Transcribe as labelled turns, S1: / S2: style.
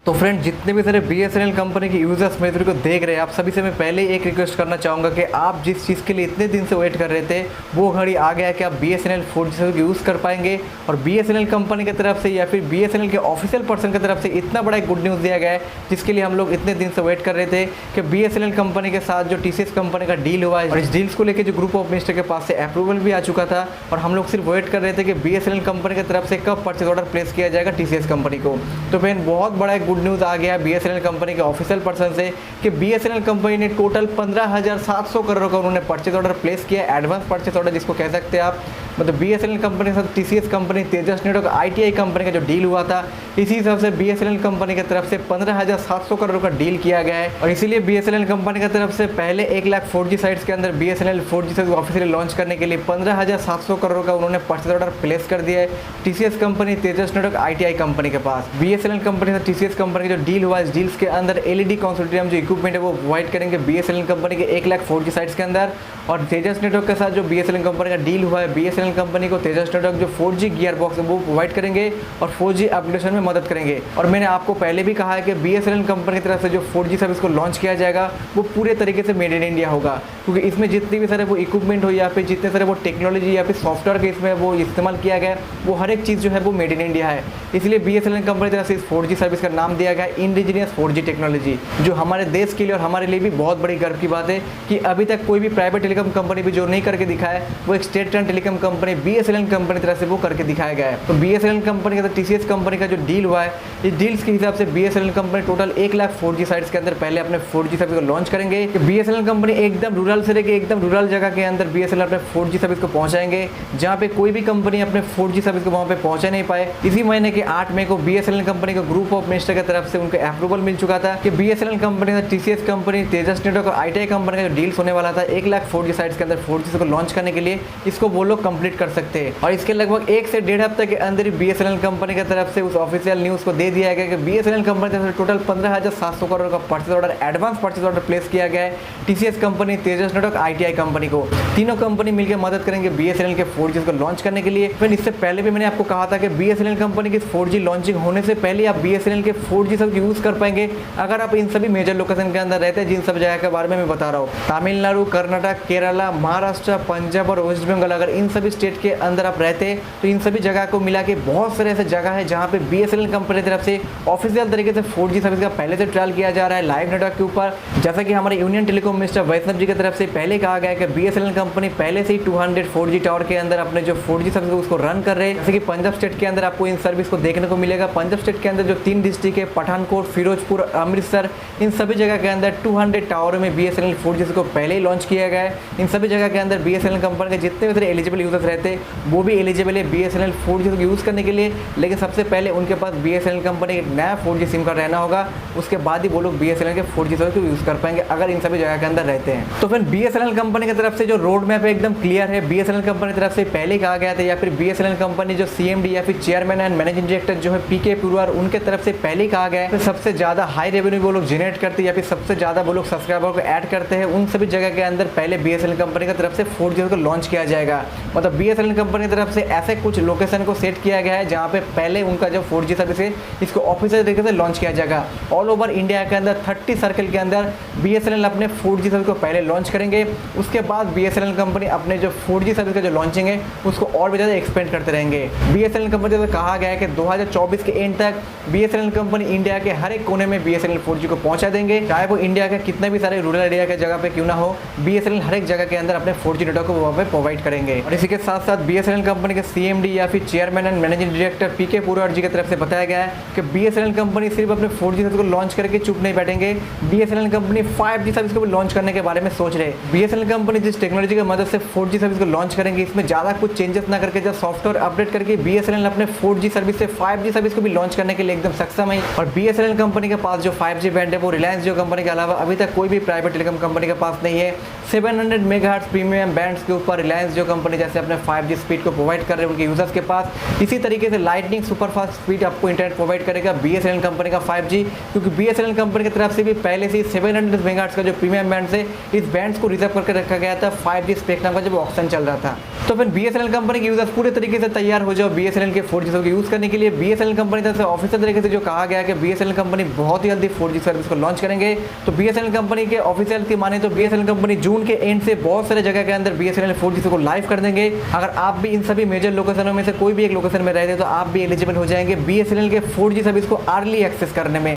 S1: तो फ्रेंड, जितने भी सारे बीएसएनएल कंपनी के यूजर्स मेरे वीडियो को देख रहे हैं, आप सभी से मैं पहले एक रिक्वेस्ट करना चाहूँगा कि आप जिस चीज़ के लिए इतने दिन से वेट कर रहे थे वो घड़ी आ गया कि आप बीएसएनएल 4G सर्विस यूज़ कर पाएंगे। और बीएसएनएल कंपनी की तरफ से या फिर बीएसएनएल के ऑफिशियल पर्सन की तरफ से इतना बड़ा एक गुड न्यूज़ दिया गया है, जिसके लिए हम लोग इतने दिन से वेट कर रहे थे कि बीएसएनएल कंपनी के साथ जो टीसीएस कंपनी का डील हुआ है, और इस डील्स को लेकर जो ग्रुप ऑफ मिनिस्टर के पास से अप्रूवल भी आ चुका था, और हम लोग सिर्फ वेट कर रहे थे कि बीएसएनएल कंपनी की तरफ से कब परचेज ऑर्डर प्लेस किया जाएगा टीसीएस कंपनी को। तो फ्रेंड, बहुत बड़ा एक गुड न्यूज़ आ गया बीएसएनएल कंपनी के ऑफिशियल पर्सन से कि बीएसएनएल कंपनी ने टोटल 15,700 करोड़ का उन्होंने परचेज ऑर्डर प्लेस किया, एडवांस परचेज ऑर्डर जिसको कह सकते हैं आप। मतलब बीएसएनएल कंपनी के साथ टीसीएस कंपनी, तेजस नेटवर्क, आईटीआई कंपनी का जो डील हुआ था, इसी हिसाब से बीएसएनएल कंपनी की तरफ से 15,700 करोड़ का डील किया गया है। और इसीलिए बीएसएनएल कंपनी की तरफ से पहले 1 लाख 4G साइट्स के अंदर BSNL 4G service officially launch करने के लिए 15,700 करोड़ का उन्होंने परचेज ऑर्डर प्लेस कर दिया है टीसीएस कंपनी, तेजस नेटवर्क, आईटीआई कंपनी के पास। बीएसएनएल कंपनी से टीसीएस कंपनी का जो डील हुआ है, इस डील्स के अंदर एलईडी कंसोर्टियम जो इक्विपमेंट है वो प्रोवाइड करेंगे बीएसएनएल कंपनी के 1 लाख 4G साइट्स के अंदर। और तेजस नेटवर्क के साथ जो बीएसएनएल कंपनी का डील हुआ है, बीएसएनएल कंपनी को तेजस नेटवर्क जो 4G गियर बॉक्स है वो प्रोवाइड करेंगे और 4G अपग्रेडेशन में मदद करेंगे। और मैंने आपको पहले भी कहा है कि बीएसएनएल कंपनी की तरफ से जो 4G सर्विस को लॉन्च किया जाएगा वो पूरे तरीके से मेड इन इंडिया होगा, क्योंकि इसमें जितने भी सारे वो इक्विपमेंट हो या फिर जितने सारे वो टेक्नोलॉजी या फिर सॉफ्टवेयर के इसमें वो इस्तेमाल किया गया, वो हर एक चीज़ जो है वो मेड इन इंडिया है। इसलिए बीएसएनएल कंपनी की तरफ से इस 4G सर्विस का नाम दिया गया इंडिजीनियस 4G टेक्नोलॉजी, जो हमारे देश के लिए और हमारे लिए भी बहुत बड़ी गर्व की बात है कि अभी तक कोई भी प्राइवेट टेलीकॉम कंपनी भी जो नहीं करके दिखाया है, वो एक state run telecom company BSNL company की तरफ से वो करके दिखाया गया है। तो बीएसएनएल कंपनी के साथ टीसीएस कंपनी का जो डील हुआ है, इस डील्स के हिसाब से BSNL company total 1 lakh 4G sites के अंदर पहले अपने 4G सर्विस को लॉन्च करेंगे। बीएसएनएल कंपनी एकदम रूरल से लेकर एकदम रूरल जगह के अंदर बीएसएनएल अपने 4G सर्विस को पहुंचाएंगे, जहां पे कोई भी कंपनी अपने 4G सर्विस को वहां पे पहुंचा नहीं पाए। इसी महीने के 8 मई को बीएसएनएल कंपनी को ग्रुप ऑफ मिनिस्टर की तरफ से उनको अप्रूवल मिल चुका था कि बीएसएनएल कंपनी का टीसीएस कंपनी, तेजस नेटवर्क और आईटीआई कंपनी का जो डील्स होने वाला था 1 लाख 4G साइट्स के अंदर 4G को लॉन्च करने के लिए, इसको वो लोग कंप्लीट कर सकते हैं। और इसके लगभग 1 से 1.5 हफ्ते के अंदर ही बीएसएनएल कंपनी की तरफ से उस ऑफिशियल न्यूज़ को दे दिया गया कि बीएसएनएल कंपनी की तरफ से टोटल 15,700 करोड़ का purchase order, advance purchase order place किया गया है टीसीएस कंपनी, तेजस नेटवर्क, आईटीआई कंपनी को। तीनों कंपनी मिलकर मदद करेंगे बीएसएनएल के 4G को लॉन्च करने के लिए। फिर इससे पहले भी मैंने आपको कहा था कि बीएसएनएल कंपनी की 4G लॉन्चिंग होने से पहले आप बीएसएनएल के 4G सर्विस यूज़ कर पाएंगे अगर आप इन सभी मेजर लोकेशन के अंदर रहते हैं, जिन सब जगह के बारे में मैं बता रहा हूँ। तमिलनाडु, कर्नाटक, केरला, महाराष्ट्र, पंजाब और वेस्ट बंगाल, अगर इन सभी स्टेट के अंदर आप रहते हैं तो इन सभी जगह को मिला के बहुत सारे ऐसे जगह है जहाँ पे बीएसएनएल कंपनी की तरफ से ऑफिशियल तरीके से 4G सर्विस का पहले से ट्रायल किया जा रहा है लाइव नेटवर्क के ऊपर। जैसा कि हमारे यूनियन टेलीकॉम मिनिस्टर वैष्णव जी की तरफ से पहले कहा गया है कि बीएसएनएल कंपनी पहले से ही 200 4G टावर के अंदर अपने जो 4G सर्विस है उसको रन कर रहे हैं। जैसे कि पंजाब स्टेट के अंदर आपको इन सर्विस को देखने को मिलेगा। पंजाब स्टेट के अंदर जो 3 डिस्ट्रिक्ट है, पठानकोट, फिरोजपुर, अमृतसर, इन सभी जगह के अंदर 200 टावर में बीएसएनएल 4G को पहले ही लॉन्च किया गया है। इन सभी जगह के अंदर बीएसएनएल कंपनी के जितने भी एलिजिबल यूजर्स रहते हैं वो भी एलिजिबल है बीएसएनएल 4G को यूज़ करने के लिए, लेकिन सबसे पहले उनके पास बीएसएनएल कंपनी का नया 4G सिम कार्ड रहना होगा। उसके बाद ही वो लोग बीएसएनएल के 4G सर्विस को यूज़ कर पाएंगे अगर इन सभी जगह के अंदर रहते हैं। तो फिर बीएसएनएल कंपनी की तरफ से जो रोड मैप है एकदम क्लियर है। बीएसएनएल कंपनी की तरफ से पहले कहा गया था, या फिर बीएसएनएल कंपनी जो सीएमडी या फिर चेयरमैन एंड मैनेजिंग डायरेक्टर जो है पीके पुरवार, उनके तरफ से पहले कहा गया है सबसे ज़्यादा हाई रेवेन्यू वो लोग जनरेट करते हैं या फिर सबसे ज़्यादा वो लोग सब्सक्राइबर को ऐड करते हैं, उन सभी जगह के अंदर पहले बीएसएनएल कंपनी की तरफ से 4G को लॉन्च किया जाएगा। मतलब बीएसएनएल कंपनी की तरफ से ऐसे कुछ लोकेशन को सेट किया गया है जहाँ पे पहले उनका जो 4G सर्विस है इसको ऑफिशियल तरीके से लॉन्च किया जाएगा। ऑल ओवर इंडिया के अंदर 30 सर्कल के अंदर बीएसएनएल अपने 4G सर्विस को पहले लॉन्च करेंगे। उसके बाद बीएसएनएल कंपनी अपने जो 4G सर्विस का जो लॉन्चिंग है उसको और भी ज़्यादा एक्सपेंड करते रहेंगे। बीएसएनएल कंपनी से कहा गया है कि 2024 के एंड तक बीएसएनएल कंपनी इंडिया के हर एक कोने में बीएसएनएल 4G को पहुंचा देंगे, चाहे वो इंडिया के कितने भी सारे रूरल एरिया के जगह पे क्यों ना हो, बीएसएनएल हर एक जगह के अंदर अपने 4G नेटवर्क को वहाँ पे प्रोवाइड करेंगे। और इसी के साथ साथ बीएसएनएल कंपनी के सीएमडी या फिर चेयरमैन एंड मैनेजिंग डायरेक्टर पीके पुरवार जी की तरफ से बताया गया है कि बीएसएनएल कंपनी सिर्फ अपने 4G सर्विस को लॉन्च करके चुप नहीं बैठेंगे, बीएसएनएल कंपनी 5G सर्विस को भी लॉन्च करने के बारे में सोच रहे हैं। बीएसएनएल कंपनी जिस टेक्नोलॉजी की मदद से 4G सर्विस को लॉन्च करेंगे, इसमें ज़्यादा कुछ चेंजेस ना करके जब सॉफ्टवेयर अपडेट करके बीएसएनएल अपने 4G सर्विस से 5G सर्विस को भी लॉन्च करने के लिए एकदम सक्षम है। और बीएसएनएल कंपनी के पास जो 5G बैंड है वो रिलायंस जियो कंपनी के अलावा अभी तक कोई भी प्राइवेट टेलीकॉम कंपनी के पास नहीं है। 700 मेगाहर्ट्ज प्रीमियम बैंड्स के ऊपर रिलायंस जियो कंपनी जैसे अपने अपने 5G स्पीड को प्रोवाइड कर रहे हैं उनके यूजर्स के पास। इसी तरीके से लाइटनिंग सुपरफास्ट स्पीड आपको इंटरनेट प्रोवाइड करेगा BSNL कंपनी का 5G, क्योंकि BSNL कंपनी की तरफ से भी पहले से 700 मेगाहर्ट्ज का जो प्रीमियम बैंड है, इस बैंड्स को रिजर्व करके रखा गया था 5G स्पेक्ट्रम का जब ऑक्शन चल रहा था। तो फिर BSNL कंपनी के यूजर्स पूरे तरीके से तैयार हो जाओ BSNL के 4G सर्विस यूज करने के लिए। BSNL कंपनी तरफ से ऑफिशियल तरीके से जो कहा गया है कि BSNL कंपनी बहुत ही जल्दी 4G सर्विस को लॉन्च करेंगे। तो BSNL कंपनी के ऑफिशियल की माने तो BSNL कंपनी जून के एंड से बहुत सारे जगह के अंदर BSNL 4G को लाइव कर देंगे। अगर आप भी इन सभी मेजर लोकेशनों में से कोई भी एक लोकेशन में रहते तो आप भी एलिजिबल हो जाएंगे BSNL के 4G सर्विस को अर्ली एक्सेस करने में।